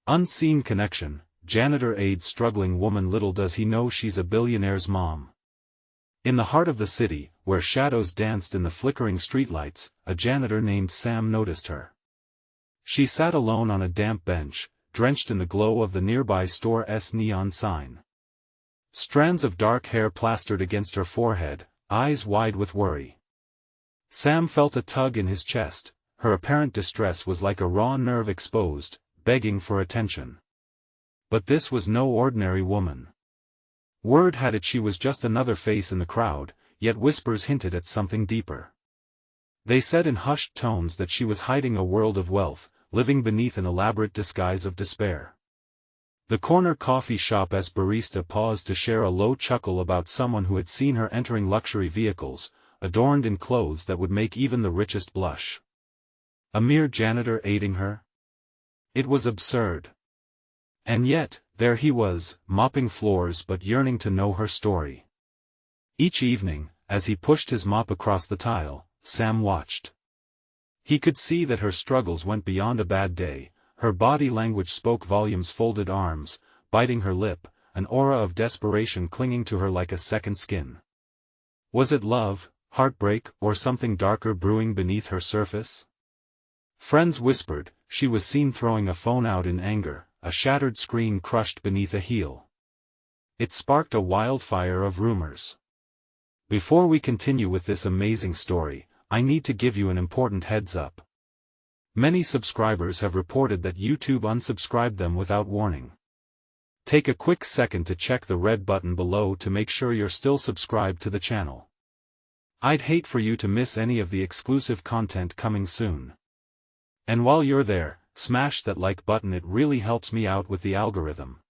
Unseen connection. Janitor aids struggling woman. Little does he know she's a billionaire's mom. In the heart of the city, where shadows danced in the flickering streetlights, a janitor named Sam noticed her. She sat alone on a damp bench, drenched in the glow of the nearby store's neon sign. Strands of dark hair plastered against her forehead, eyes wide with worry. Sam felt a tug in his chest. Her apparent distress was like a raw nerve exposed, begging for attention. But this was no ordinary woman. Word had it she was just another face in the crowd, yet whispers hinted at something deeper. They said in hushed tones that she was hiding a world of wealth, living beneath an elaborate disguise of despair. The corner coffee shop's barista paused to share a low chuckle about someone who had seen her entering luxury vehicles, adorned in clothes that would make even the richest blush. A mere janitor aiding her? It was absurd. And yet, there he was, mopping floors but yearning to know her story. Each evening, as he pushed his mop across the tile, Sam watched. He could see that her struggles went beyond a bad day. Her body language spoke volumes. Folded arms, biting her lip, an aura of desperation clinging to her like a second skin. Was it love, heartbreak, or something darker brewing beneath her surface? Friends whispered, she was seen throwing a phone out in anger, a shattered screen crushed beneath a heel. It sparked a wildfire of rumors. Before we continue with this amazing story, I need to give you an important heads up. Many subscribers have reported that YouTube unsubscribed them without warning. Take a quick second to check the red button below to make sure you're still subscribed to the channel. I'd hate for you to miss any of the exclusive content coming soon. And while you're there, smash that like button. It really helps me out with the algorithm.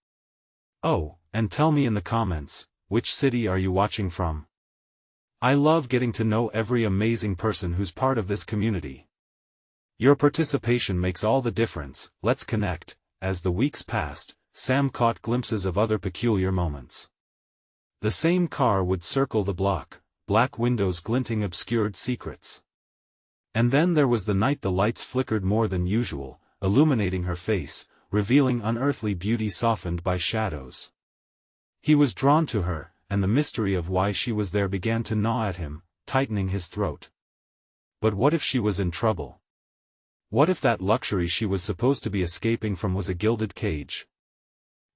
Oh, and tell me in the comments, which city are you watching from? I love getting to know every amazing person who's part of this community. Your participation makes all the difference. Let's connect. As the weeks passed, Sam caught glimpses of other peculiar moments. The same car would circle the block, black windows glinting obscured secrets. And then there was the night the lights flickered more than usual, illuminating her face, revealing unearthly beauty softened by shadows. He was drawn to her, and the mystery of why she was there began to gnaw at him, tightening his throat. But what if she was in trouble? What if that luxury she was supposed to be escaping from was a gilded cage?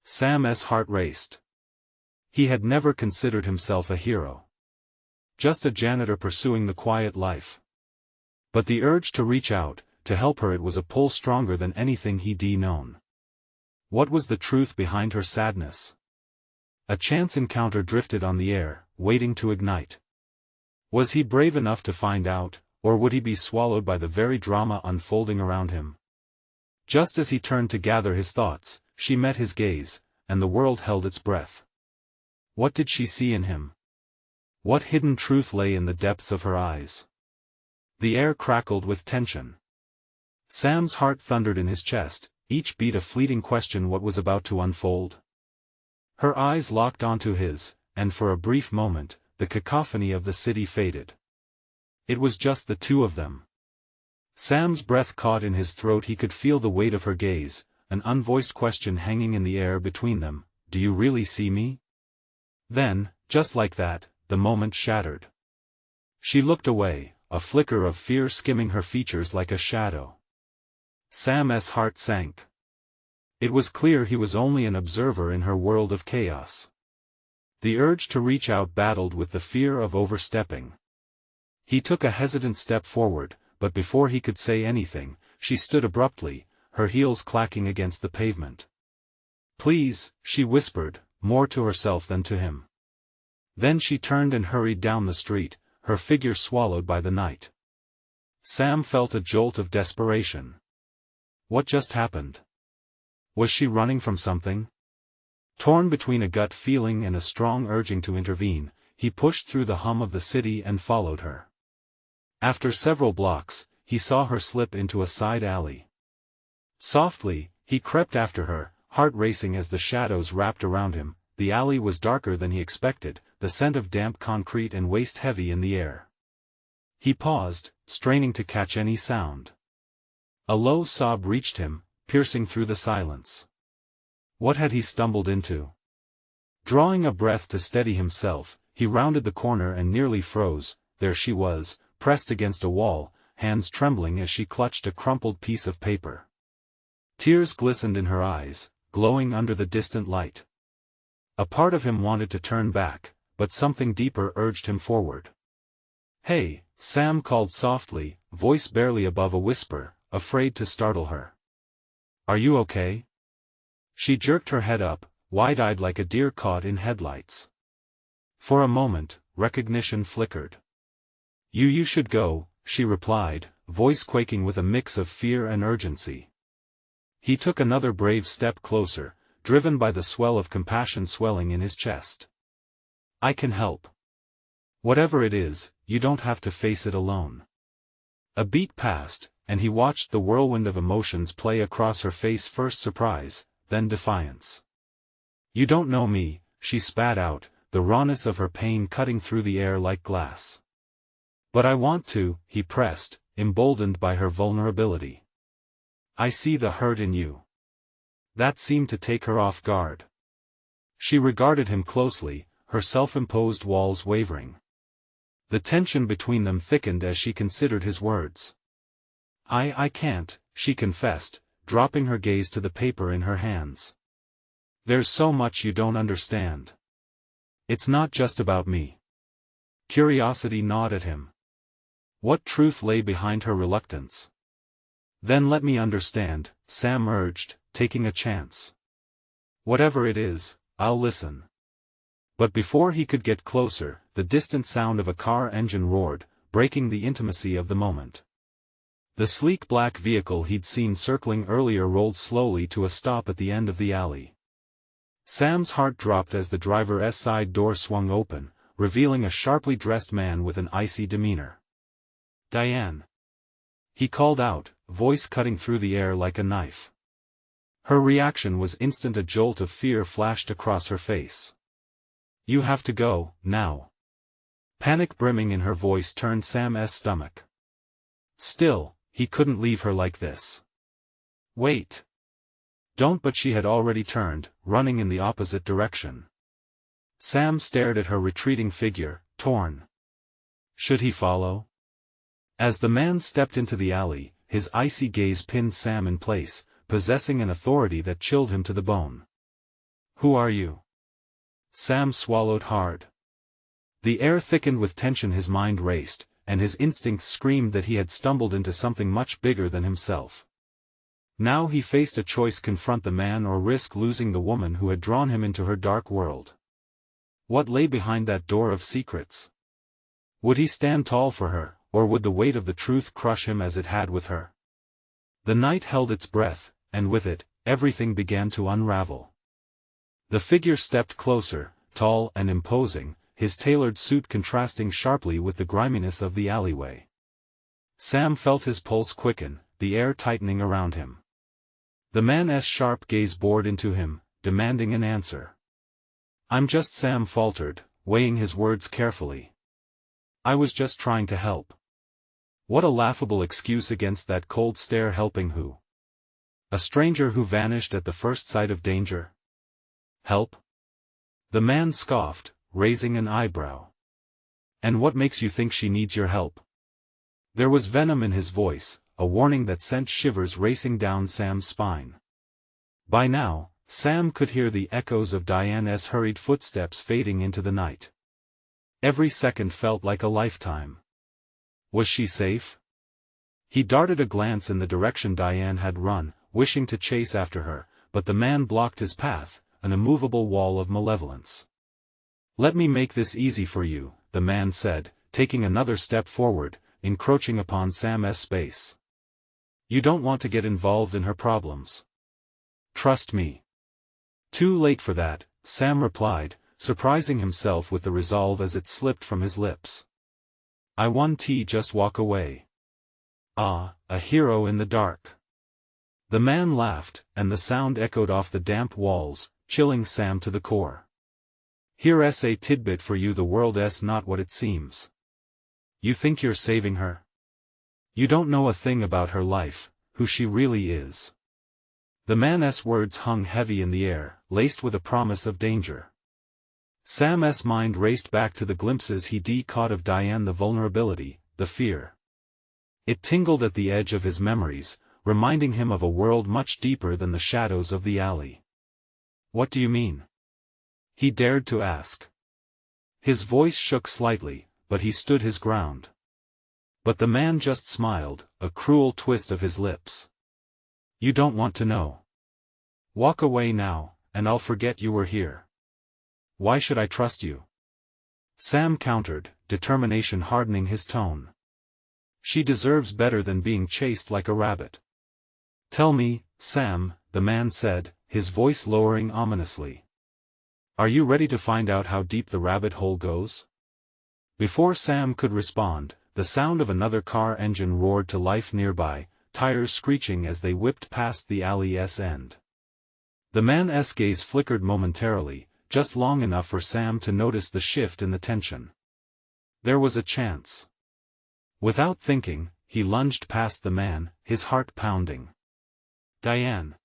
Sam's heart raced. He had never considered himself a hero. Just a janitor pursuing the quiet life. But the urge to reach out, to help her, it was a pull stronger than anything he'd known. What was the truth behind her sadness? A chance encounter drifted on the air, waiting to ignite. Was he brave enough to find out, or would he be swallowed by the very drama unfolding around him? Just as he turned to gather his thoughts, she met his gaze, and the world held its breath. What did she see in him? What hidden truth lay in the depths of her eyes? The air crackled with tension. Sam's heart thundered in his chest, each beat a fleeting question. What was about to unfold? Her eyes locked onto his, and for a brief moment, the cacophony of the city faded. It was just the two of them. Sam's breath caught in his throat. He could feel the weight of her gaze, an unvoiced question hanging in the air between them. Do you really see me? Then, just like that, the moment shattered. She looked away, a flicker of fear skimming her features like a shadow. Sam's heart sank. It was clear he was only an observer in her world of chaos. The urge to reach out battled with the fear of overstepping. He took a hesitant step forward, but before he could say anything, she stood abruptly, her heels clacking against the pavement. Please, she whispered, more to herself than to him. Then she turned and hurried down the street, her figure swallowed by the night. Sam felt a jolt of desperation. What just happened? Was she running from something? Torn between a gut feeling and a strong urging to intervene, he pushed through the hum of the city and followed her. After several blocks, he saw her slip into a side alley. Softly, he crept after her, heart racing as the shadows wrapped around him. The alley was darker than he expected, the scent of damp concrete and waste heavy in the air. He paused, straining to catch any sound. A low sob reached him, piercing through the silence. What had he stumbled into? Drawing a breath to steady himself, he rounded the corner and nearly froze. There she was, pressed against a wall, hands trembling as she clutched a crumpled piece of paper. Tears glistened in her eyes, glowing under the distant light. A part of him wanted to turn back, but something deeper urged him forward. "Hey," Sam called softly, voice barely above a whisper, afraid to startle her. "Are you okay?" She jerked her head up, wide-eyed like a deer caught in headlights. For a moment, recognition flickered. You should go," she replied, voice quaking with a mix of fear and urgency. He took another brave step closer, driven by the swell of compassion swelling in his chest. "I can help. Whatever it is, you don't have to face it alone." A beat passed, and he watched the whirlwind of emotions play across her face, first surprise, then defiance. "You don't know me," she spat out, the rawness of her pain cutting through the air like glass. "But I want to," he pressed, emboldened by her vulnerability. "I see the hurt in you." That seemed to take her off guard. She regarded him closely, her self-imposed walls wavering. The tension between them thickened as she considered his words. I can't," she confessed, dropping her gaze to the paper in her hands. "There's so much you don't understand. It's not just about me." Curiosity gnawed at him. What truth lay behind her reluctance? "Then let me understand," Sam urged, taking a chance. "Whatever it is, I'll listen." But before he could get closer, the distant sound of a car engine roared, breaking the intimacy of the moment. The sleek black vehicle he'd seen circling earlier rolled slowly to a stop at the end of the alley. Sam's heart dropped as the driver's side door swung open, revealing a sharply dressed man with an icy demeanor. "Diane!" he called out, voice cutting through the air like a knife. Her reaction was instant. A jolt of fear flashed across her face. "You have to go, now." Panic brimming in her voice turned Sam's stomach. Still, he couldn't leave her like this. "Wait. Don't," but she had already turned, running in the opposite direction. Sam stared at her retreating figure, torn. Should he follow? As the man stepped into the alley, his icy gaze pinned Sam in place, possessing an authority that chilled him to the bone. "Who are you?" Sam swallowed hard. The air thickened with tension, his mind raced, and his instincts screamed that he had stumbled into something much bigger than himself. Now he faced a choice: confront the man or risk losing the woman who had drawn him into her dark world. What lay behind that door of secrets? Would he stand tall for her, or would the weight of the truth crush him as it had with her? The night held its breath, and with it, everything began to unravel. The figure stepped closer, tall and imposing, his tailored suit contrasting sharply with the griminess of the alleyway. Sam felt his pulse quicken, the air tightening around him. The man's sharp gaze bored into him, demanding an answer. "I'm just," Sam faltered, weighing his words carefully. "I was just trying to help." What a laughable excuse against that cold stare. Helping who? A stranger who vanished at the first sight of danger? Help? The man scoffed, raising an eyebrow. "And what makes you think she needs your help?" There was venom in his voice, a warning that sent shivers racing down Sam's spine. By now, Sam could hear the echoes of Diane's hurried footsteps fading into the night. Every second felt like a lifetime. Was she safe? He darted a glance in the direction Diane had run, wishing to chase after her, but the man blocked his path, an immovable wall of malevolence. "Let me make this easy for you," the man said, taking another step forward, encroaching upon Sam's space. "You don't want to get involved in her problems. Trust me." "Too late for that," Sam replied, surprising himself with the resolve as it slipped from his lips. "I want to just walk away." "Ah, a hero in the dark." The man laughed, and the sound echoed off the damp walls, chilling Sam to the core. "Here's a tidbit for you: the world's not what it seems. You think you're saving her? You don't know a thing about her life, who she really is. The man's words hung heavy in the air, laced with a promise of danger. Sam's mind raced back to the glimpses he'd caught of Diane, the vulnerability, the fear. It tingled at the edge of his memories, reminding him of a world much deeper than the shadows of the alley. "What do you mean?" he dared to ask. His voice shook slightly, but he stood his ground. But the man just smiled, a cruel twist of his lips. "You don't want to know. Walk away now, and I'll forget you were here." "Why should I trust you?" Sam countered, determination hardening his tone. "She deserves better than being chased like a rabbit." "Tell me, Sam," the man said, his voice lowering ominously. "Are you ready to find out how deep the rabbit hole goes?" Before Sam could respond, the sound of another car engine roared to life nearby, tires screeching as they whipped past the alley's end. The man's gaze flickered momentarily, just long enough for Sam to notice the shift in the tension. There was a chance. Without thinking, he lunged past the man, his heart pounding. "Diane!"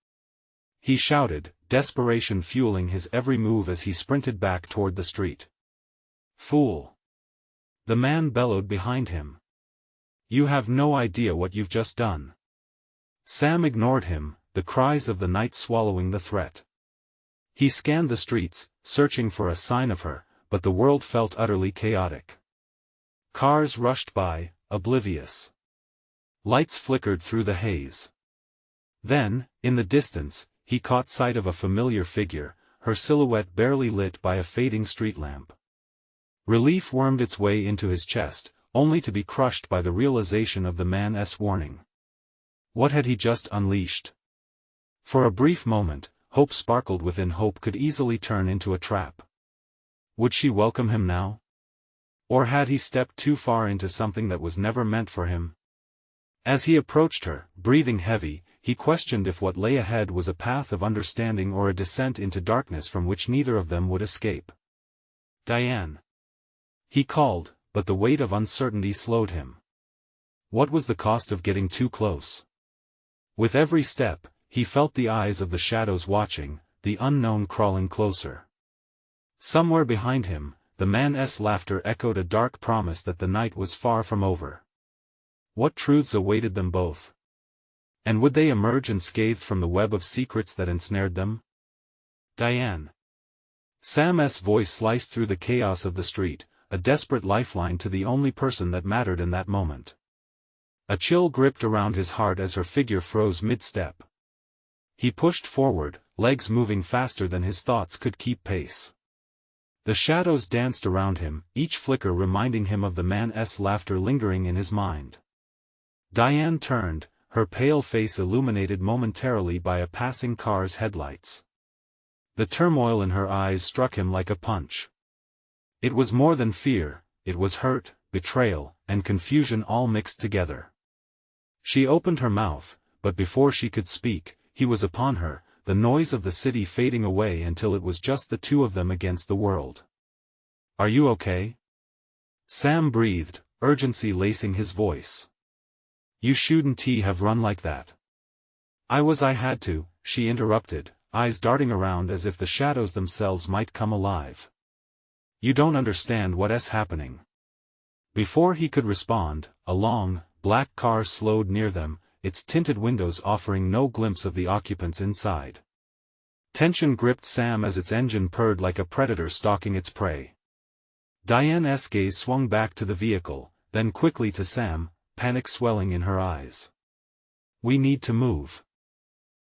he shouted, desperation fueling his every move as he sprinted back toward the street. "Fool!" the man bellowed behind him. "You have no idea what you've just done." Sam ignored him, the cries of the night swallowing the threat. He scanned the streets, searching for a sign of her, but the world felt utterly chaotic. Cars rushed by, oblivious. Lights flickered through the haze. Then, in the distance, he caught sight of a familiar figure, her silhouette barely lit by a fading street lamp. Relief wormed its way into his chest, only to be crushed by the realization of the man's warning. What had he just unleashed? For a brief moment, hope sparkled within. Hope could easily turn into a trap. Would she welcome him now? Or had he stepped too far into something that was never meant for him? As he approached her, breathing heavy, he questioned if what lay ahead was a path of understanding or a descent into darkness from which neither of them would escape. "Diane!" he called, but the weight of uncertainty slowed him. What was the cost of getting too close? With every step, he felt the eyes of the shadows watching, the unknown crawling closer. Somewhere behind him, the man's laughter echoed a dark promise that the night was far from over. What truths awaited them both? And would they emerge unscathed from the web of secrets that ensnared them? "Diane!" Sam's voice sliced through the chaos of the street, a desperate lifeline to the only person that mattered in that moment. A chill gripped around his heart as her figure froze mid-step. He pushed forward, legs moving faster than his thoughts could keep pace. The shadows danced around him, each flicker reminding him of the man's laughter lingering in his mind. Diane turned, her pale face illuminated momentarily by a passing car's headlights. The turmoil in her eyes struck him like a punch. It was more than fear, it was hurt, betrayal, and confusion all mixed together. She opened her mouth, but before she could speak, he was upon her, the noise of the city fading away until it was just the two of them against the world. "Are you okay?" Sam breathed, urgency lacing his voice. "You shouldn't have run like that." I had to," she interrupted, eyes darting around as if the shadows themselves might come alive. "You don't understand what's happening." Before he could respond, a long, black car slowed near them, its tinted windows offering no glimpse of the occupants inside. Tension gripped Sam as its engine purred like a predator stalking its prey. Diane's gaze swung back to the vehicle, then quickly to Sam, panic swelling in her eyes. "We need to move."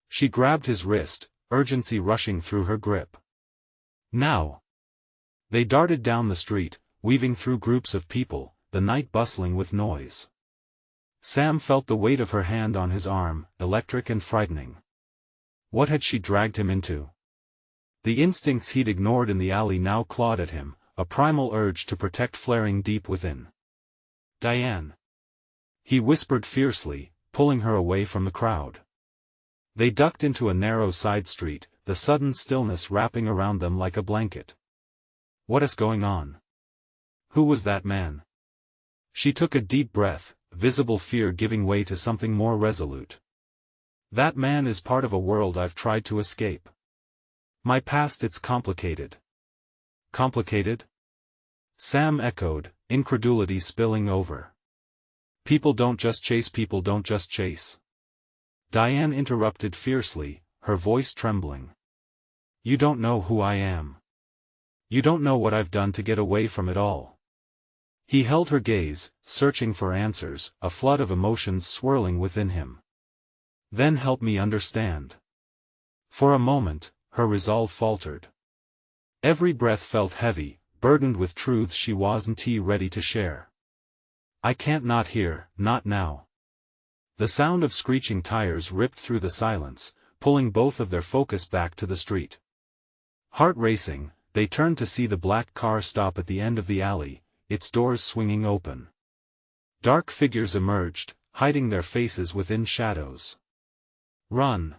She grabbed his wrist, urgency rushing through her grip. "Now!" They darted down the street, weaving through groups of people, the night bustling with noise. Sam felt the weight of her hand on his arm, electric and frightening. What had she dragged him into? The instincts he'd ignored in the alley now clawed at him, a primal urge to protect flaring deep within. "Diane!" he whispered fiercely, pulling her away from the crowd. They ducked into a narrow side street, the sudden stillness wrapping around them like a blanket. "What is going on? Who was that man?" She took a deep breath, visible fear giving way to something more resolute. That man is part of a world I've tried to escape. My past, it's complicated. Complicated? Sam echoed, incredulity spilling over. People don't just chase, people don't just chase. Diane interrupted fiercely, her voice trembling. You don't know who I am. You don't know what I've done to get away from it all. He held her gaze, searching for answers, a flood of emotions swirling within him. Then help me understand. For a moment, her resolve faltered. Every breath felt heavy, burdened with truths she wasn't ready to share. I can't not hear, not now. The sound of screeching tires ripped through the silence, pulling both of their focus back to the street. Heart racing, they turned to see the black car stop at the end of the alley, its doors swinging open. Dark figures emerged, hiding their faces within shadows. Run!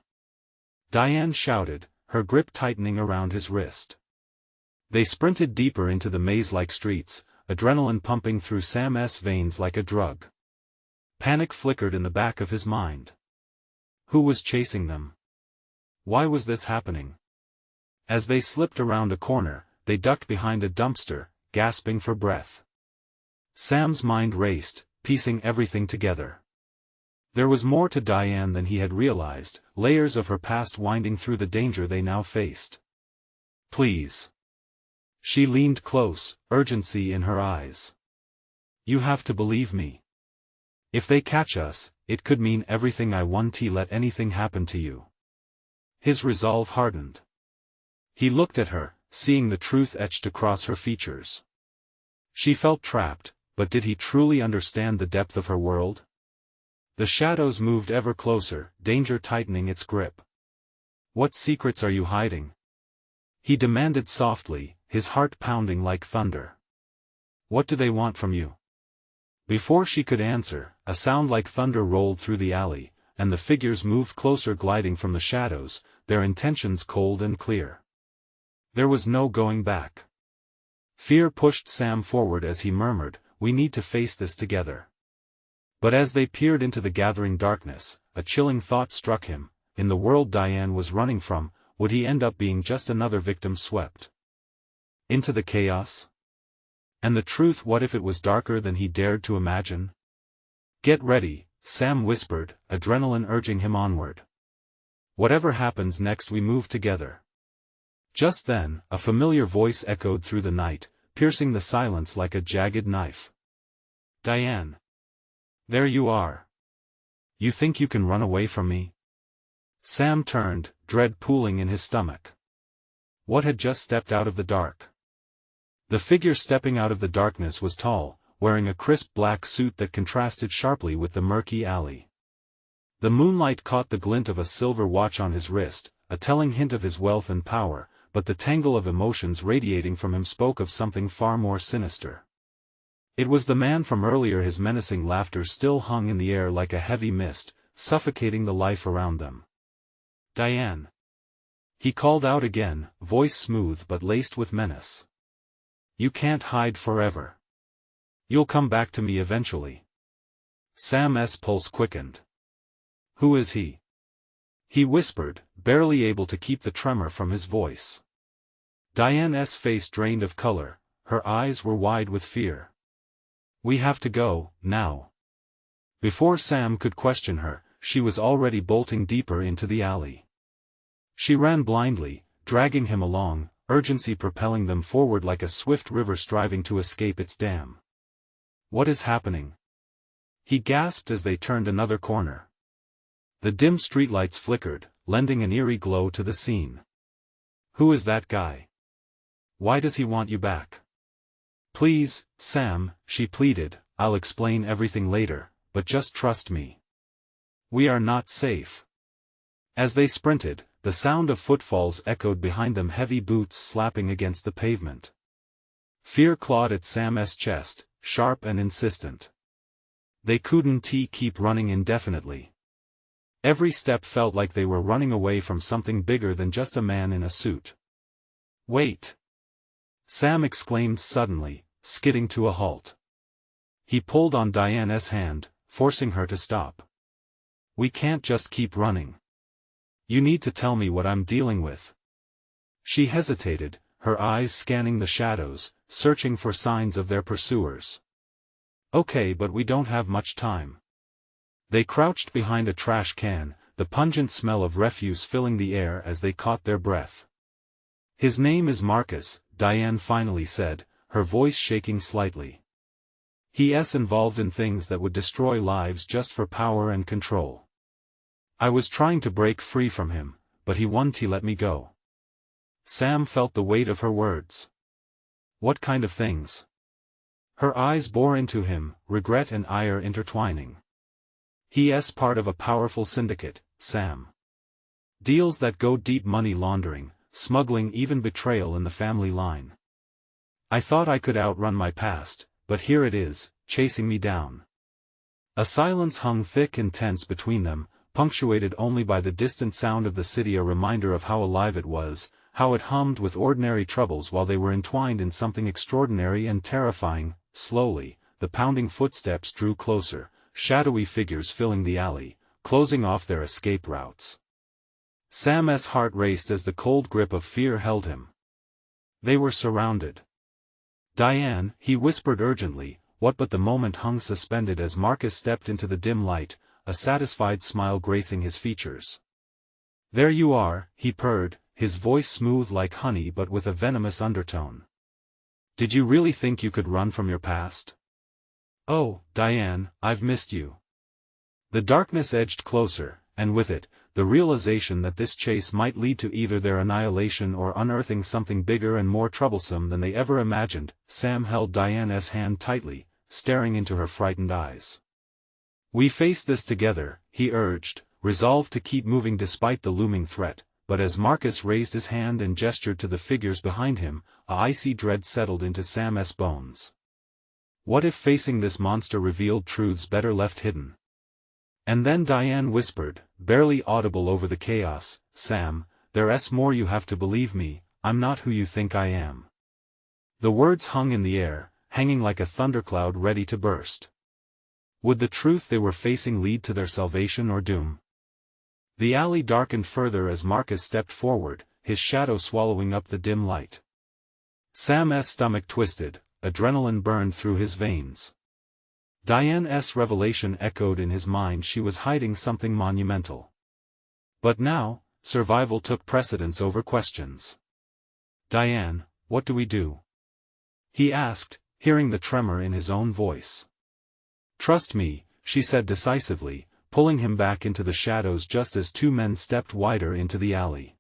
Diane shouted, her grip tightening around his wrist. They sprinted deeper into the maze-like streets, adrenaline pumping through Sam's veins like a drug. Panic flickered in the back of his mind. Who was chasing them? Why was this happening? As they slipped around a corner, they ducked behind a dumpster, gasping for breath. Sam's mind raced, piecing everything together. There was more to Diane than he had realized, layers of her past winding through the danger they now faced. Please. She leaned close, urgency in her eyes. You have to believe me. If they catch us, it could mean everything. I won't let anything happen to you. His resolve hardened. He looked at her, seeing the truth etched across her features. She felt trapped, but did he truly understand the depth of her world? The shadows moved ever closer, danger tightening its grip. What secrets are you hiding? He demanded softly, his heart pounding like thunder. What do they want from you? Before she could answer, a sound like thunder rolled through the alley, and the figures moved closer, gliding from the shadows, their intentions cold and clear. There was no going back. Fear pushed Sam forward as he murmured, "We need to face this together." But as they peered into the gathering darkness, a chilling thought struck him. In the world Diane was running from, would he end up being just another victim swept into the chaos? And the truth, what if it was darker than he dared to imagine? Get ready, Sam whispered, adrenaline urging him onward. Whatever happens next, we move together. Just then, a familiar voice echoed through the night, piercing the silence like a jagged knife. Diane. There you are. You think you can run away from me? Sam turned, dread pooling in his stomach. What had just stepped out of the dark? The figure stepping out of the darkness was tall, wearing a crisp black suit that contrasted sharply with the murky alley. The moonlight caught the glint of a silver watch on his wrist, a telling hint of his wealth and power, but the tangle of emotions radiating from him spoke of something far more sinister. It was the man from earlier. His menacing laughter still hung in the air like a heavy mist, suffocating the life around them. Diane. He called out again, voice smooth but laced with menace. You can't hide forever. You'll come back to me eventually. Sam's pulse quickened. Who is he? He whispered, barely able to keep the tremor from his voice. Diane's face drained of color, her eyes were wide with fear. We have to go, now. Before Sam could question her, she was already bolting deeper into the alley. She ran blindly, dragging him along, urgency propelling them forward like a swift river striving to escape its dam. What is happening? He gasped as they turned another corner. The dim streetlights flickered, lending an eerie glow to the scene. Who is that guy? Why does he want you back? Please, Sam, she pleaded, I'll explain everything later, but just trust me. We are not safe. As they sprinted, the sound of footfalls echoed behind them, heavy boots slapping against the pavement. Fear clawed at Sam's chest, sharp and insistent. They couldn't keep running indefinitely. Every step felt like they were running away from something bigger than just a man in a suit. Wait! Sam exclaimed suddenly, skidding to a halt. He pulled on Diane's hand, forcing her to stop. We can't just keep running. You need to tell me what I'm dealing with. She hesitated, her eyes scanning the shadows, searching for signs of their pursuers. Okay, but we don't have much time. They crouched behind a trash can, the pungent smell of refuse filling the air as they caught their breath. His name is Marcus, Diane finally said, her voice shaking slightly. He's involved in things that would destroy lives just for power and control. I was trying to break free from him, but he won't let me go. Sam felt the weight of her words. What kind of things? Her eyes bore into him, regret and ire intertwining. He's part of a powerful syndicate, Sam. Deals that go deep: money laundering, smuggling, even betrayal in the family line. I thought I could outrun my past, but here it is, chasing me down. A silence hung thick and tense between them, punctuated only by the distant sound of the city, a reminder of how alive it was, how it hummed with ordinary troubles while they were entwined in something extraordinary and terrifying. Slowly, the pounding footsteps drew closer, shadowy figures filling the alley, closing off their escape routes. Sam's heart raced as the cold grip of fear held him. They were surrounded. Diane, he whispered urgently, what? But the moment hung suspended as Marcus stepped into the dim light, a satisfied smile gracing his features. There you are, he purred, his voice smooth like honey but with a venomous undertone. Did you really think you could run from your past? Oh, Diane, I've missed you. The darkness edged closer, and with it, the realization that this chase might lead to either their annihilation or unearthing something bigger and more troublesome than they ever imagined. Sam held Diane's hand tightly, staring into her frightened eyes. We face this together, he urged, resolved to keep moving despite the looming threat, but as Marcus raised his hand and gestured to the figures behind him, a icy dread settled into Sam's bones. What if facing this monster revealed truths better left hidden? And then Diane whispered, barely audible over the chaos, Sam, there's more. You have to believe me, I'm not who you think I am. The words hung in the air, hanging like a thundercloud ready to burst. Would the truth they were facing lead to their salvation or doom? The alley darkened further as Marcus stepped forward, his shadow swallowing up the dim light. Sam's stomach twisted, adrenaline burned through his veins. Diane's revelation echoed in his mind. She was hiding something monumental. But now, survival took precedence over questions. Diane, what do we do? He asked, hearing the tremor in his own voice. Trust me, she said decisively, pulling him back into the shadows just as two men stepped wider into the alley.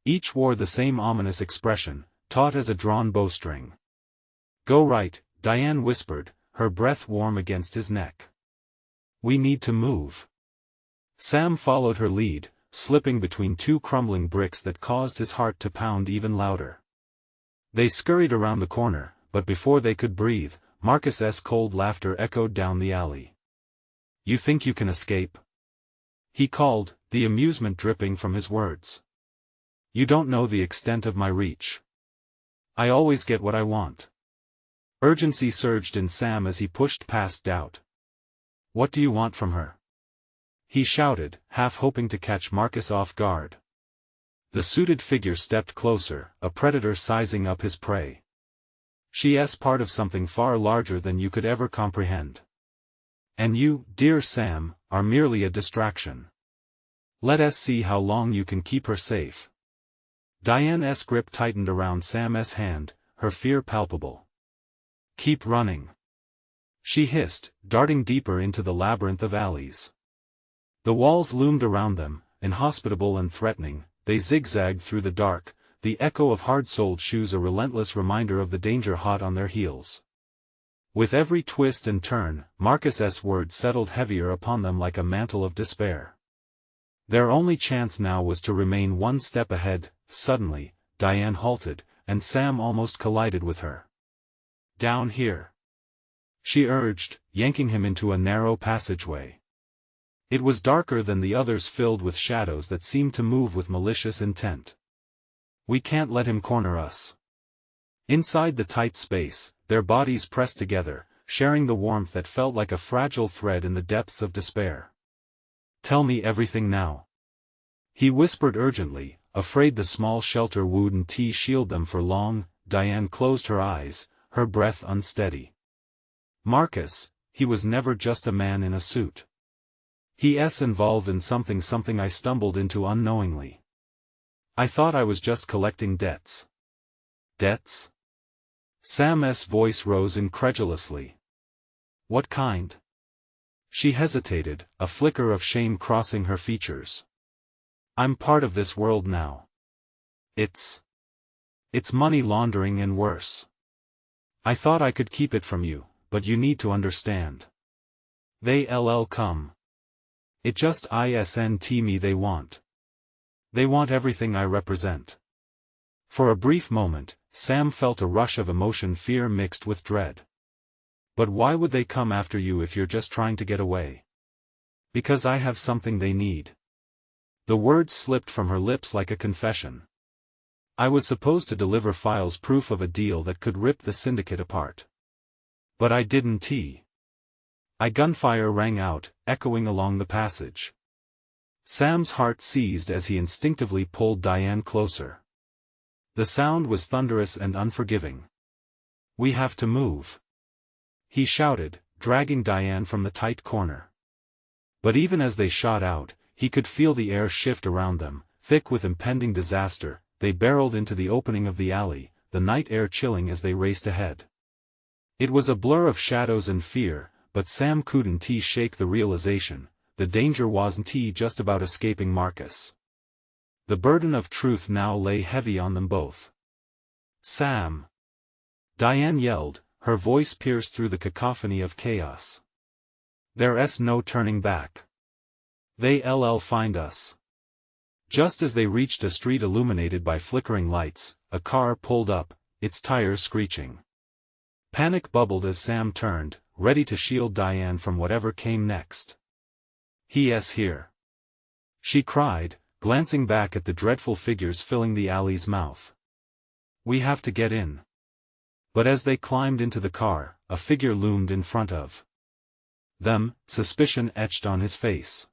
Each wore the same ominous expression, taut as a drawn bowstring. Go right, Diane whispered, her breath warm against his neck. We need to move. Sam followed her lead, slipping between two crumbling bricks that caused his heart to pound even louder. They scurried around the corner, but before they could breathe, Marcus's cold laughter echoed down the alley. You think you can escape? He called, the amusement dripping from his words. You don't know the extent of my reach. I always get what I want. Urgency surged in Sam as he pushed past doubt. What do you want from her? He shouted, half hoping to catch Marcus off guard. The suited figure stepped closer, a predator sizing up his prey. She's part of something far larger than you could ever comprehend. And you, dear Sam, are merely a distraction. Let us see how long you can keep her safe. Diane's grip tightened around Sam's hand, her fear palpable. Keep running. She hissed, darting deeper into the labyrinth of alleys. The walls loomed around them, inhospitable and threatening. They zigzagged through the dark, the echo of hard-soled shoes a relentless reminder of the danger hot on their heels. With every twist and turn, Marcus's words settled heavier upon them like a mantle of despair. Their only chance now was to remain one step ahead. Suddenly, Diane halted, and Sam almost collided with her. Down here, she urged, yanking him into a narrow passageway. It was darker than the others, filled with shadows that seemed to move with malicious intent. We can't let him corner us. Inside the tight space, their bodies pressed together, sharing the warmth that felt like a fragile thread in the depths of despair. Tell me everything now. He whispered urgently, afraid the small shelter wouldn't shield them for long. Diane closed her eyes, her breath unsteady. Marcus, he was never just a man in a suit. He's involved in something I stumbled into unknowingly. I thought I was just collecting debts. Debts? Sam's voice rose incredulously. What kind? She hesitated, a flicker of shame crossing her features. I'm part of this world now. It's money laundering and worse. I thought I could keep it from you, but you need to understand. They'll come. It just isn't me they want. They want everything I represent. For a brief moment, Sam felt a rush of emotion, fear mixed with dread. But why would they come after you if you're just trying to get away? Because I have something they need. The words slipped from her lips like a confession. I was supposed to deliver files, proof of a deal that could rip the syndicate apart. But I didn't. Gunfire rang out, echoing along the passage. Sam's heart seized as he instinctively pulled Diane closer. The sound was thunderous and unforgiving. We have to move, he shouted, dragging Diane from the tight corner. But even as they shot out, he could feel the air shift around them, thick with impending disaster. They barreled into the opening of the alley, the night air chilling as they raced ahead. It was a blur of shadows and fear, but Sam couldn't shake the realization, the danger wasn't just about escaping Marcus. The burden of truth now lay heavy on them both. Sam! Diane yelled, her voice pierced through the cacophony of chaos. There's no turning back. They'll find us. Just as they reached a street illuminated by flickering lights, a car pulled up, its tires screeching. Panic bubbled as Sam turned, ready to shield Diane from whatever came next. He's here, she cried, glancing back at the dreadful figures filling the alley's mouth. We have to get in. But as they climbed into the car, a figure loomed in front of them, suspicion etched on his face.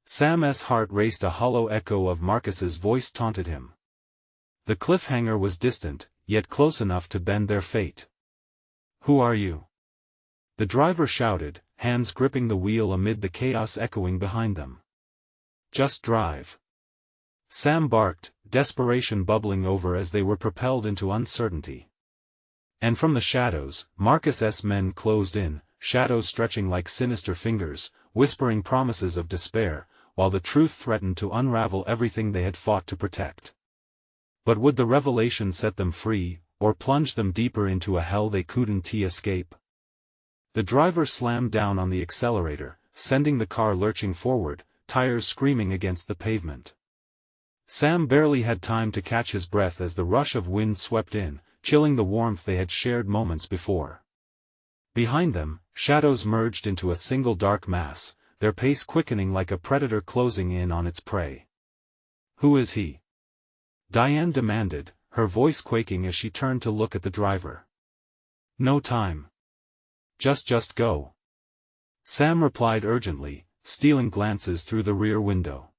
Sam's heart raced, a hollow echo of Marcus's voice taunted him. The cliffhanger was distant, yet close enough to bend their fate. Who are you? The driver shouted, hands gripping the wheel amid the chaos echoing behind them. Just drive. Sam barked, desperation bubbling over as they were propelled into uncertainty. And from the shadows, Marcus's men closed in, shadows stretching like sinister fingers, whispering promises of despair, while the truth threatened to unravel everything they had fought to protect. But would the revelation set them free, or plunge them deeper into a hell they couldn't escape? The driver slammed down on the accelerator, sending the car lurching forward, tires screaming against the pavement. Sam barely had time to catch his breath as the rush of wind swept in, chilling the warmth they had shared moments before. Behind them, shadows merged into a single dark mass, their pace quickening like a predator closing in on its prey. Who is he? Diane demanded, her voice quaking as she turned to look at the driver. No time. Just go. Sam replied urgently, stealing glances through the rear window.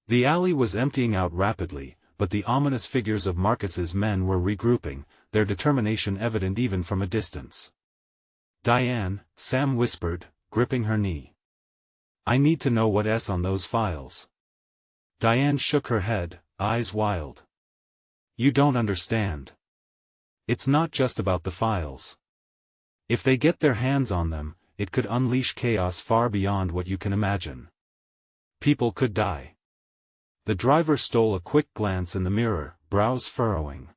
The alley was emptying out rapidly, but the ominous figures of Marcus's men were regrouping, their determination evident even from a distance. Diane, Sam whispered, gripping her knee. I need to know what's on those files. Diane shook her head, eyes wild. You don't understand. It's not just about the files. If they get their hands on them, it could unleash chaos far beyond what you can imagine. People could die. The driver stole a quick glance in the mirror, brows furrowing.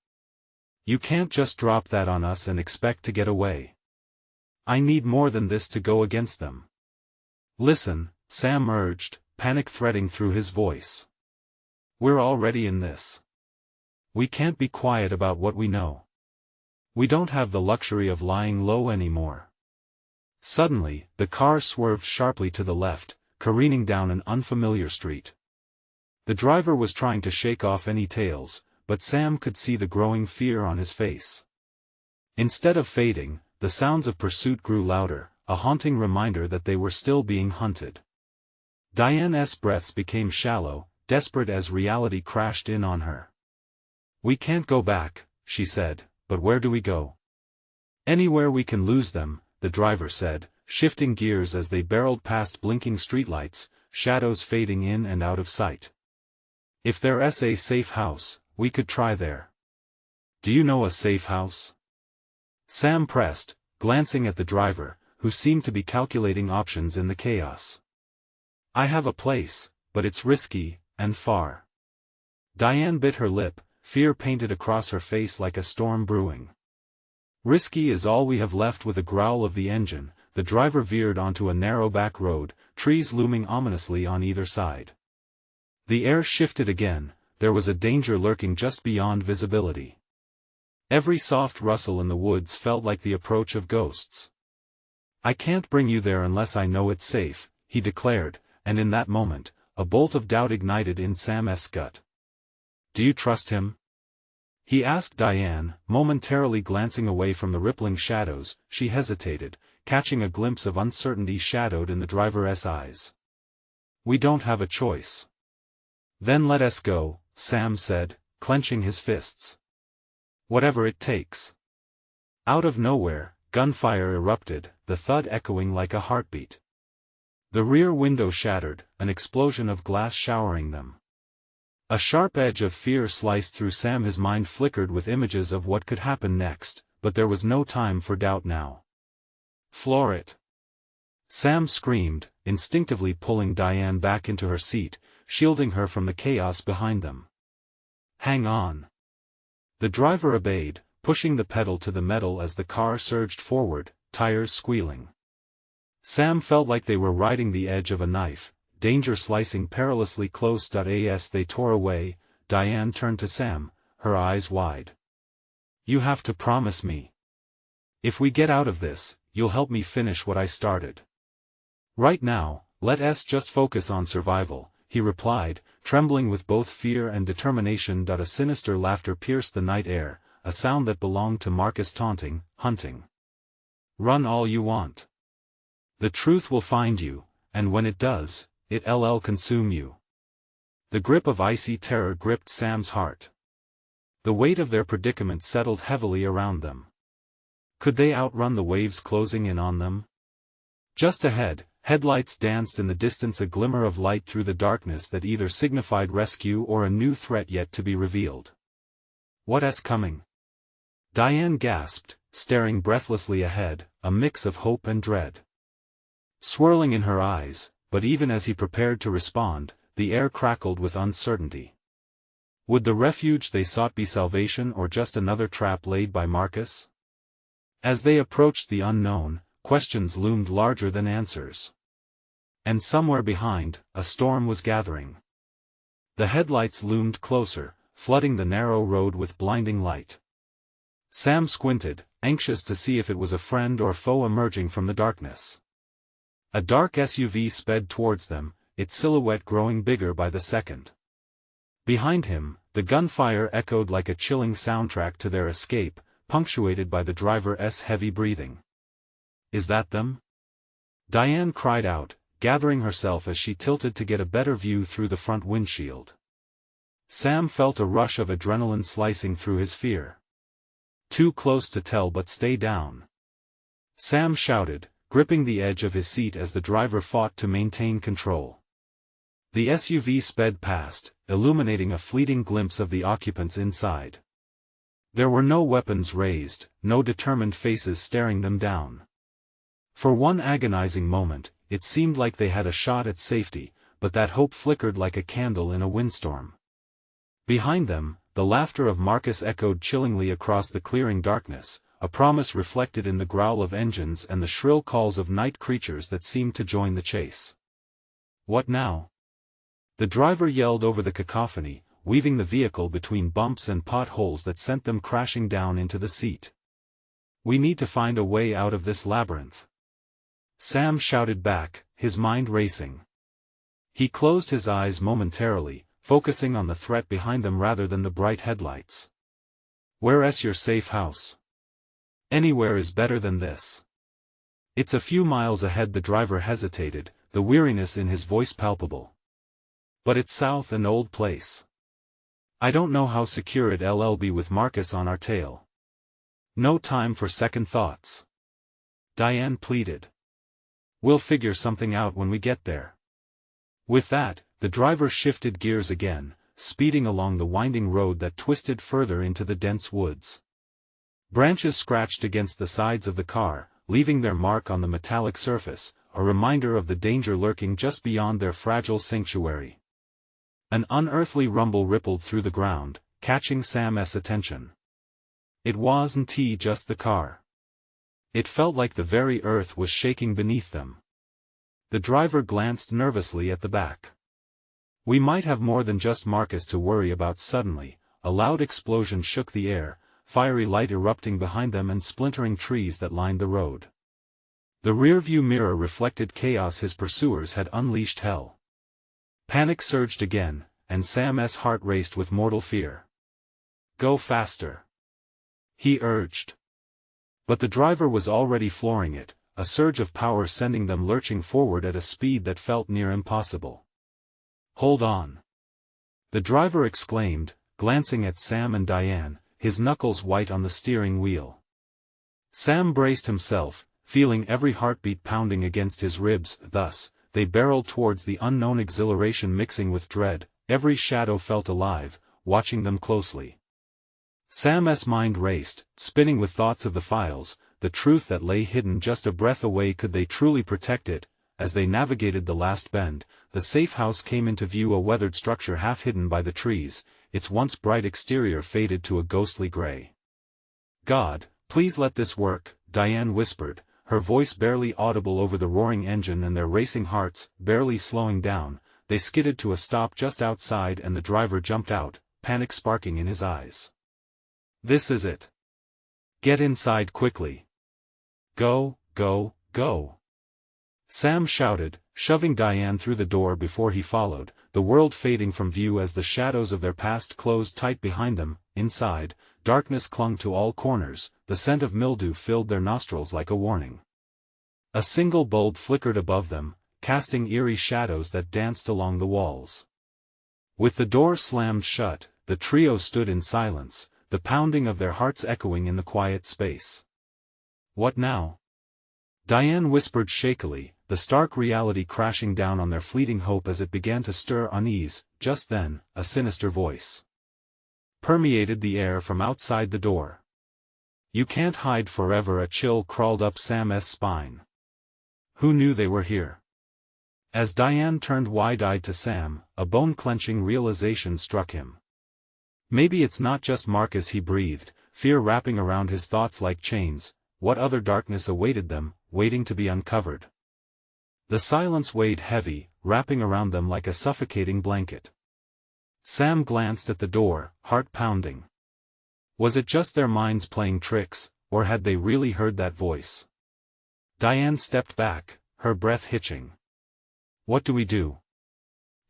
You can't just drop that on us and expect to get away. I need more than this to go against them. Listen, Sam urged, panic threading through his voice. We're already in this. We can't be quiet about what we know. We don't have the luxury of lying low anymore. Suddenly, the car swerved sharply to the left, careening down an unfamiliar street. The driver was trying to shake off any tales, but Sam could see the growing fear on his face. Instead of fading, the sounds of pursuit grew louder, a haunting reminder that they were still being hunted. Diane's breaths became shallow, desperate as reality crashed in on her. "We can't go back," she said, "but where do we go?" "Anywhere we can lose them," the driver said, shifting gears as they barreled past blinking streetlights, shadows fading in and out of sight. "If there's a safe house, we could try there." "Do you know a safe house?" Sam pressed, glancing at the driver, who seemed to be calculating options in the chaos. "I have a place, but it's risky, and far." Diane bit her lip, fear painted across her face like a storm brewing. "Risky is all we have left." With a growl of the engine, the driver veered onto a narrow back road, trees looming ominously on either side. The air shifted again, there was a danger lurking just beyond visibility. Every soft rustle in the woods felt like the approach of ghosts. "I can't bring you there unless I know it's safe," he declared, and in that moment, a bolt of doubt ignited in Sam's gut. "Do you trust him?" he asked Diane, momentarily glancing away from the rippling shadows. She hesitated, catching a glimpse of uncertainty shadowed in the driver's eyes. "We don't have a choice." "Then let us go," Sam said, clenching his fists. "Whatever it takes." Out of nowhere, gunfire erupted, the thud echoing like a heartbeat. The rear window shattered, an explosion of glass showering them. A sharp edge of fear sliced through Sam. His mind flickered with images of what could happen next, but there was no time for doubt now. "Floor it!" Sam screamed, instinctively pulling Diane back into her seat, shielding her from the chaos behind them. "Hang on." The driver obeyed, pushing the pedal to the metal as the car surged forward, tires squealing. Sam felt like they were riding the edge of a knife, danger slicing perilously close. As they tore away, Diane turned to Sam, her eyes wide. "You have to promise me. If we get out of this, you'll help me finish what I started." "Right now, let us just focus on survival," he replied, trembling with both fear and determination. A sinister laughter pierced the night air, a sound that belonged to Marcus taunting, "Hunting. Run all you want. The truth will find you, and when it does, it'll consume you." The grip of icy terror gripped Sam's heart. The weight of their predicament settled heavily around them. Could they outrun the waves closing in on them? Just ahead, headlights danced in the distance, a glimmer of light through the darkness that either signified rescue or a new threat yet to be revealed. "What's coming?" Diane gasped, staring breathlessly ahead, a mix of hope and dread swirling in her eyes, but even as he prepared to respond, the air crackled with uncertainty. Would the refuge they sought be salvation or just another trap laid by Marcus? As they approached the unknown, questions loomed larger than answers. And somewhere behind, a storm was gathering. The headlights loomed closer, flooding the narrow road with blinding light. Sam squinted, anxious to see if it was a friend or foe emerging from the darkness. A dark SUV sped towards them, its silhouette growing bigger by the second. Behind him, the gunfire echoed like a chilling soundtrack to their escape, punctuated by the driver's heavy breathing. "Is that them?" Diane cried out, gathering herself as she tilted to get a better view through the front windshield. Sam felt a rush of adrenaline slicing through his fear. "Too close to tell, but stay down," Sam shouted, gripping the edge of his seat as the driver fought to maintain control. The SUV sped past, illuminating a fleeting glimpse of the occupants inside. There were no weapons raised, no determined faces staring them down. For one agonizing moment, it seemed like they had a shot at safety, but that hope flickered like a candle in a windstorm. Behind them, the laughter of Marcus echoed chillingly across the clearing darkness, a promise reflected in the growl of engines and the shrill calls of night creatures that seemed to join the chase. "What now?" the driver yelled over the cacophony, weaving the vehicle between bumps and potholes that sent them crashing down into the seat. "We need to find a way out of this labyrinth," Sam shouted back, his mind racing. He closed his eyes momentarily, focusing on the threat behind them rather than the bright headlights. "Where's your safe house?" "Anywhere is better than this." "It's a few miles ahead." The driver hesitated, the weariness in his voice palpable. But it's south and old place. I don't know how secure it'll be with Marcus on our tail. No time for second thoughts. Diane pleaded. We'll figure something out when we get there. With that, the driver shifted gears again, speeding along the winding road that twisted further into the dense woods. Branches scratched against the sides of the car, leaving their mark on the metallic surface, a reminder of the danger lurking just beyond their fragile sanctuary. An unearthly rumble rippled through the ground, catching Sam's attention. It wasn't just the car. It felt like the very earth was shaking beneath them. The driver glanced nervously at the back. We might have more than just Marcus to worry about. Suddenly, a loud explosion shook the air, fiery light erupting behind them and splintering trees that lined the road. The rearview mirror reflected chaos. His pursuers had unleashed hell. Panic surged again, and Sam's heart raced with mortal fear. Go faster, he urged. But the driver was already flooring it, a surge of power sending them lurching forward at a speed that felt near impossible. Hold on, the driver exclaimed, glancing at Sam and Diane, his knuckles white on the steering wheel. Sam braced himself, feeling every heartbeat pounding against his ribs. Thus, they barreled towards the unknown, exhilaration mixing with dread. Every shadow felt alive, watching them closely. Sam's mind raced, spinning with thoughts of the files, the truth that lay hidden just a breath away. Could they truly protect it? As they navigated the last bend, the safe house came into view, a weathered structure half hidden by the trees, its once bright exterior faded to a ghostly gray. God, please let this work, Diane whispered, her voice barely audible over the roaring engine and their racing hearts, barely slowing down. They skidded to a stop just outside and the driver jumped out, panic sparking in his eyes. This is it. Get inside quickly. Go, go, go. Sam shouted, shoving Diane through the door before he followed, the world fading from view as the shadows of their past closed tight behind them. Inside, darkness clung to all corners, the scent of mildew filled their nostrils like a warning. A single bulb flickered above them, casting eerie shadows that danced along the walls. With the door slammed shut, the trio stood in silence, the pounding of their hearts echoing in the quiet space. What now? Diane whispered shakily, the stark reality crashing down on their fleeting hope as it began to stir unease. Just then, a sinister voice permeated the air from outside the door. You can't hide forever. A chill crawled up Sam's spine. Who knew they were here? As Diane turned wide-eyed to Sam, a bone-clenching realization struck him. Maybe it's not just Marcus, he breathed, fear wrapping around his thoughts like chains. What other darkness awaited them, waiting to be uncovered? The silence weighed heavy, wrapping around them like a suffocating blanket. Sam glanced at the door, heart pounding. Was it just their minds playing tricks, or had they really heard that voice? Diane stepped back, her breath hitching. What do we do?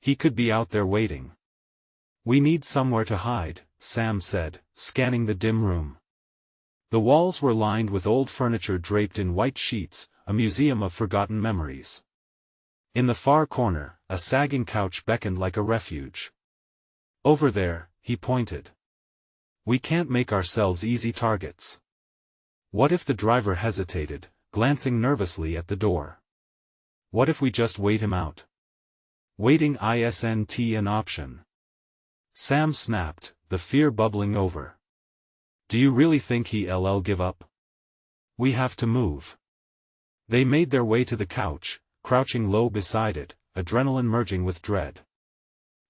He could be out there waiting. We need somewhere to hide, Sam said, scanning the dim room. The walls were lined with old furniture draped in white sheets, a museum of forgotten memories. In the far corner, a sagging couch beckoned like a refuge. Over there, he pointed. We can't make ourselves easy targets. What if the driver hesitated, glancing nervously at the door? What if we just wait him out? Waiting isn't an option. Sam snapped, the fear bubbling over. Do you really think he'll give up? We have to move. They made their way to the couch, crouching low beside it, adrenaline merging with dread.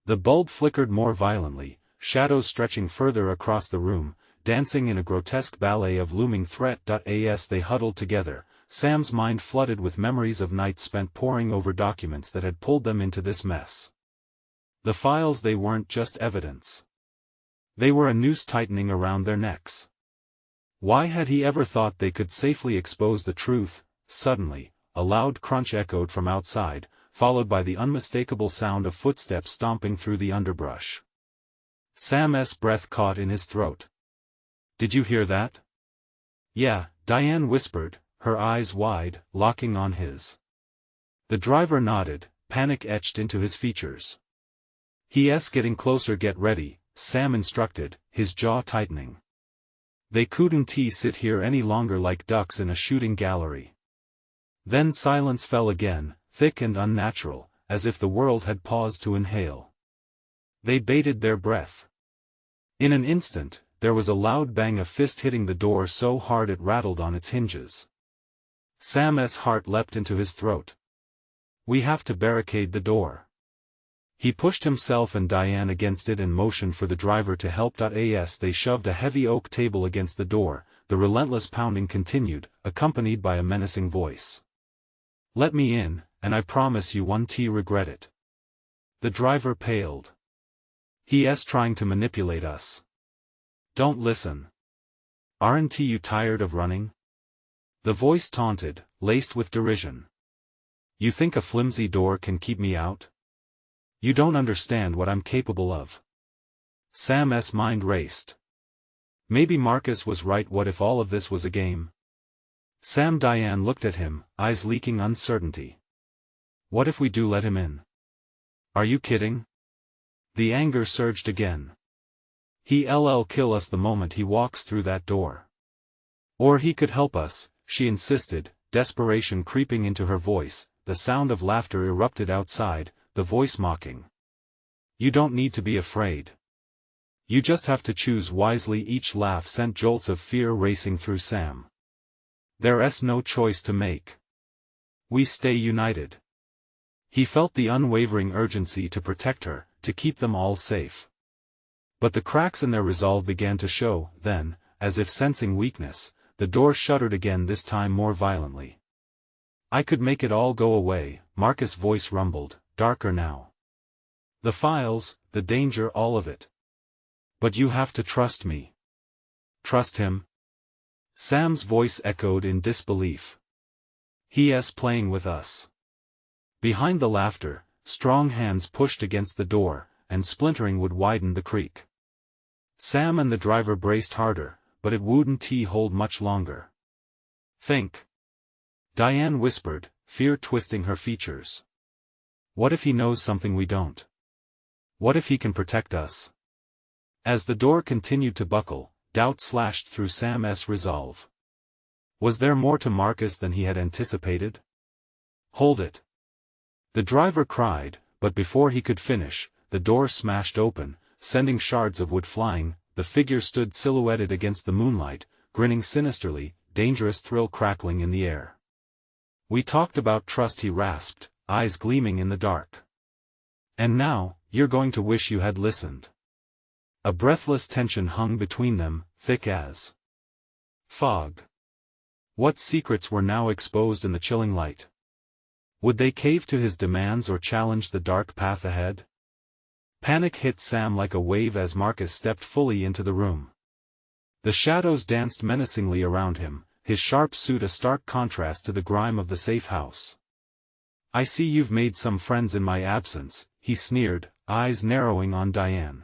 The bulb flickered more violently, shadows stretching further across the room, dancing in a grotesque ballet of looming threat. As they huddled together, Sam's mind flooded with memories of nights spent poring over documents that had pulled them into this mess. The files, they weren't just evidence. They were a noose tightening around their necks. Why had he ever thought they could safely expose the truth? Suddenly, a loud crunch echoed from outside, followed by the unmistakable sound of footsteps stomping through the underbrush. Sam's breath caught in his throat. Did you hear that? Yeah, Diane whispered, her eyes wide, locking on his. The driver nodded, panic etched into his features. He's getting closer, get ready, Sam instructed, his jaw tightening. They couldn't sit here any longer like ducks in a shooting gallery. Then silence fell again, thick and unnatural, as if the world had paused to inhale. They bated their breath. In an instant, there was a loud bang, a fist hitting the door so hard it rattled on its hinges. Sam's heart leapt into his throat. We have to barricade the door. He pushed himself and Diane against it and motioned for the driver to help. As they shoved a heavy oak table against the door, the relentless pounding continued, accompanied by a menacing voice. Let me in, and I promise you won't regret it. The driver paled. He's trying to manipulate us. Don't listen. Aren't you tired of running? The voice taunted, laced with derision. You think a flimsy door can keep me out? You don't understand what I'm capable of. Sam's mind raced. Maybe Marcus was right. What if all of this was a game? Diane looked at him, eyes leaking uncertainty. What if we do let him in? Are you kidding? The anger surged again. He'll kill us the moment he walks through that door. Or he could help us, she insisted, desperation creeping into her voice. The sound of laughter erupted outside, the voice mocking. You don't need to be afraid. You just have to choose wisely. Each laugh sent jolts of fear racing through Sam. There's no choice to make. We stay united. He felt the unwavering urgency to protect her, to keep them all safe. But the cracks in their resolve began to show. Then, as if sensing weakness, the door shuddered again, this time more violently. I could make it all go away, Marcus' voice rumbled, darker now. The files, the danger, all of it. But you have to trust me. Trust him? Sam's voice echoed in disbelief. He's playing with us. Behind the laughter, strong hands pushed against the door, and splintering would widen the creak. Sam and the driver braced harder, but it wouldn't hold much longer. Think. Diane whispered, fear twisting her features. What if he knows something we don't? What if he can protect us? As the door continued to buckle, doubt slashed through Sam's resolve. Was there more to Marcus than he had anticipated? Hold it! The driver cried, but before he could finish, the door smashed open, sending shards of wood flying. The figure stood silhouetted against the moonlight, grinning sinisterly, dangerous thrill crackling in the air. We talked about trust, he rasped, eyes gleaming in the dark. And now, you're going to wish you had listened. A breathless tension hung between them, thick as fog. What secrets were now exposed in the chilling light? Would they cave to his demands or challenge the dark path ahead? Panic hit Sam like a wave as Marcus stepped fully into the room. The shadows danced menacingly around him, his sharp suit a stark contrast to the grime of the safe house. I see you've made some friends in my absence, he sneered, eyes narrowing on Diane.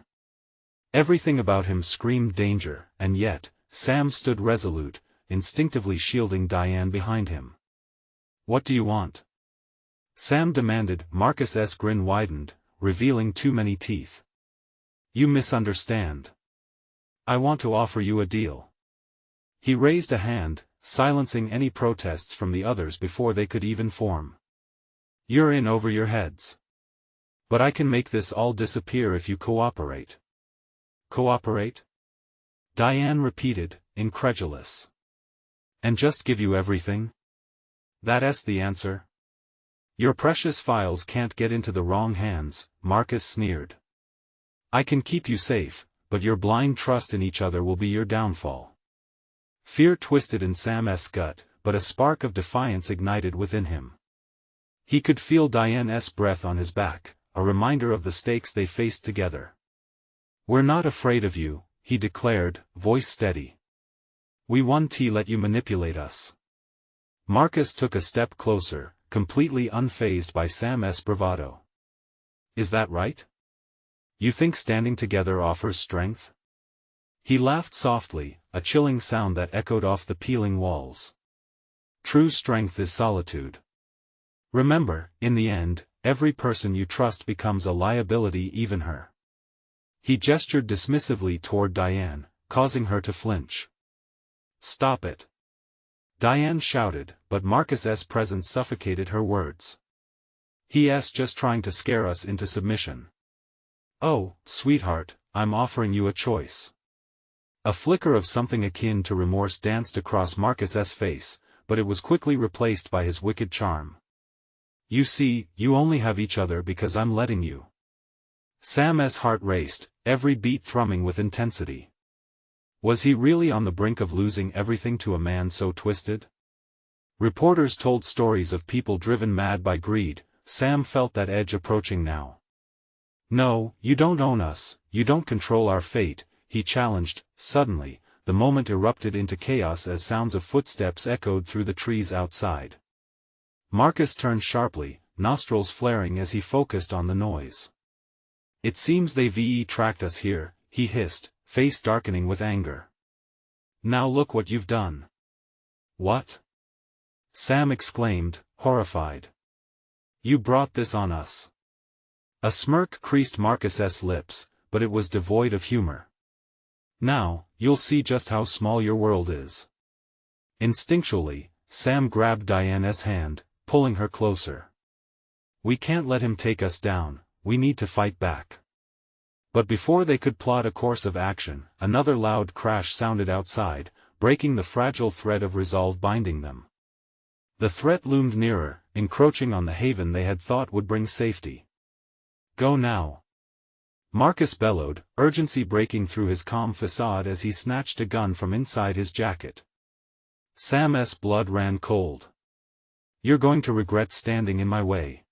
Everything about him screamed danger, and yet, Sam stood resolute, instinctively shielding Diane behind him. What do you want? Sam demanded. Marcus's grin widened, revealing too many teeth. You misunderstand. I want to offer you a deal. He raised a hand, silencing any protests from the others before they could even form. You're in over your heads. But I can make this all disappear if you cooperate. Cooperate? Diane repeated, incredulous. And just give you everything? That's the answer? Your precious files can't get into the wrong hands, Marcus sneered. I can keep you safe, but your blind trust in each other will be your downfall. Fear twisted in Sam's gut, but a spark of defiance ignited within him. He could feel Diane's breath on his back, a reminder of the stakes they faced together. We're not afraid of you, he declared, voice steady. We won't let you manipulate us. Marcus took a step closer, completely unfazed by Sam's bravado. Is that right? You think standing together offers strength? He laughed softly, a chilling sound that echoed off the peeling walls. True strength is solitude. Remember, in the end, every person you trust becomes a liability, even her. He gestured dismissively toward Diane, causing her to flinch. Stop it! Diane shouted, but Marcus's presence suffocated her words. He's just trying to scare us into submission. Oh, sweetheart, I'm offering you a choice. A flicker of something akin to remorse danced across Marcus's face, but it was quickly replaced by his wicked charm. You see, you only have each other because I'm letting you. Sam's heart raced, every beat thrumming with intensity. Was he really on the brink of losing everything to a man so twisted? Reporters told stories of people driven mad by greed. Sam felt that edge approaching now. No, you don't own us, you don't control our fate, he challenged. Suddenly, the moment erupted into chaos as sounds of footsteps echoed through the trees outside. Marcus turned sharply, nostrils flaring as he focused on the noise. It seems they've tracked us here, he hissed, face darkening with anger. Now look what you've done. What? Sam exclaimed, horrified. You brought this on us. A smirk creased Marcus's lips, but it was devoid of humor. Now, you'll see just how small your world is. Instinctually, Sam grabbed Diana's hand, pulling her closer. We can't let him take us down, we need to fight back. But before they could plot a course of action, another loud crash sounded outside, breaking the fragile thread of resolve binding them. The threat loomed nearer, encroaching on the haven they had thought would bring safety. Go now! Marcus bellowed, urgency breaking through his calm facade as he snatched a gun from inside his jacket. Sam's blood ran cold. You're going to regret standing in my way.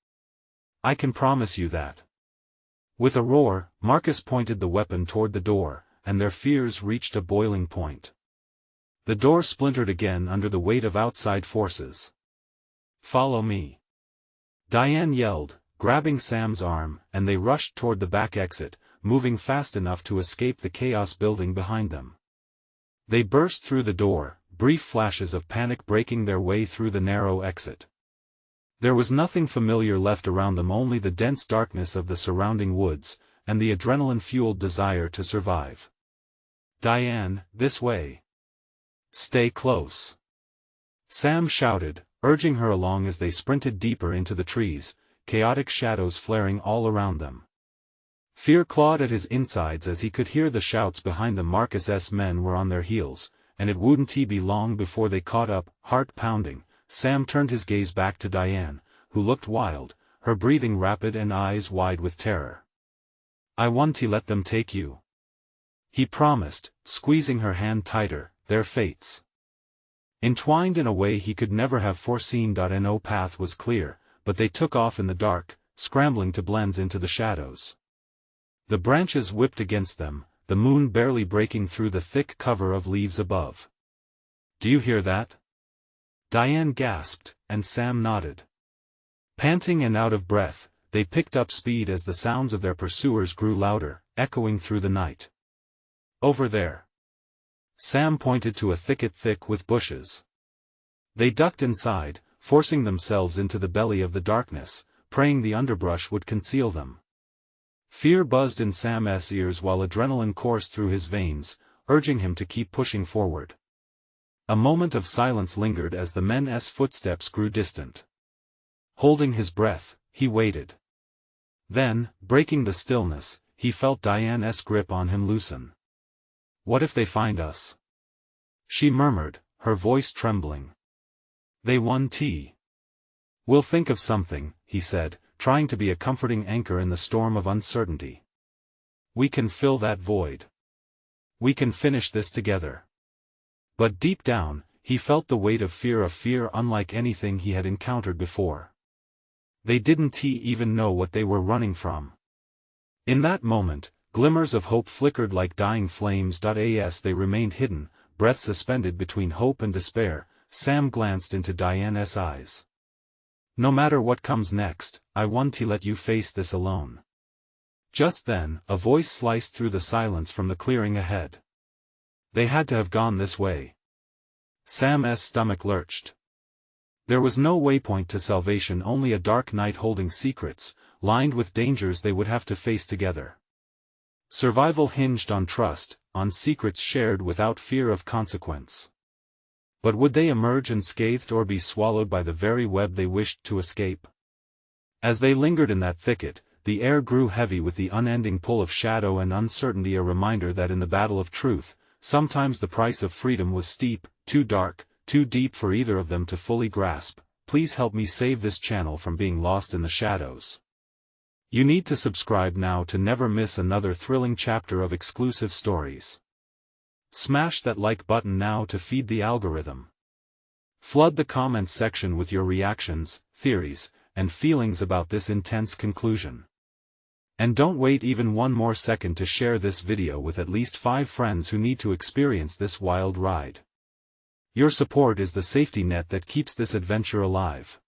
I can promise you that. With a roar, Marcus pointed the weapon toward the door, and their fears reached a boiling point. The door splintered again under the weight of outside forces. Follow me! Diane yelled, grabbing Sam's arm, and they rushed toward the back exit, moving fast enough to escape the chaos building behind them. They burst through the door, brief flashes of panic breaking their way through the narrow exit. There was nothing familiar left around them, only the dense darkness of the surrounding woods, and the adrenaline-fueled desire to survive. Diane, this way! Stay close! Sam shouted, urging her along as they sprinted deeper into the trees, chaotic shadows flaring all around them. Fear clawed at his insides as he could hear the shouts behind them. Marcus's men were on their heels, and it wouldn't be long before they caught up, heart pounding. Sam turned his gaze back to Diane, who looked wild, her breathing rapid and eyes wide with terror. I want to let them take you, he promised, squeezing her hand tighter, their fates entwined in a way he could never have foreseen. No path was clear, but they took off in the dark, scrambling to blend into the shadows. The branches whipped against them, the moon barely breaking through the thick cover of leaves above. Do you hear that? Diane gasped, and Sam nodded. Panting and out of breath, they picked up speed as the sounds of their pursuers grew louder, echoing through the night. Over there. Sam pointed to a thicket thick with bushes. They ducked inside, forcing themselves into the belly of the darkness, praying the underbrush would conceal them. Fear buzzed in Sam's ears while adrenaline coursed through his veins, urging him to keep pushing forward. A moment of silence lingered as the men's footsteps grew distant. Holding his breath, he waited. Then, breaking the stillness, he felt Diane's grip on him loosen. What if they find us? She murmured, her voice trembling. They won tea. We'll think of something, he said, trying to be a comforting anchor in the storm of uncertainty. We can fill that void. We can finish this together. But deep down, he felt the weight of fear unlike anything he had encountered before. They didn't even know what they were running from. In that moment, glimmers of hope flickered like dying flames. As they remained hidden, breath suspended between hope and despair, Sam glanced into Diane's eyes. No matter what comes next, I want to let you face this alone. Just then, a voice sliced through the silence from the clearing ahead. They had to have gone this way. Sam's stomach lurched. There was no waypoint to salvation, only a dark night holding secrets, lined with dangers they would have to face together. Survival hinged on trust, on secrets shared without fear of consequence. But would they emerge unscathed or be swallowed by the very web they wished to escape? As they lingered in that thicket, the air grew heavy with the unending pull of shadow and uncertainty, a reminder that in the battle of truth, sometimes the price of freedom was steep, too dark, too deep for either of them to fully grasp. Please help me save this channel from being lost in the shadows. You need to subscribe now to never miss another thrilling chapter of exclusive stories. Smash that like button now to feed the algorithm. Flood the comments section with your reactions, theories, and feelings about this intense conclusion. And don't wait even one more second to share this video with at least 5 friends who need to experience this wild ride. Your support is the safety net that keeps this adventure alive.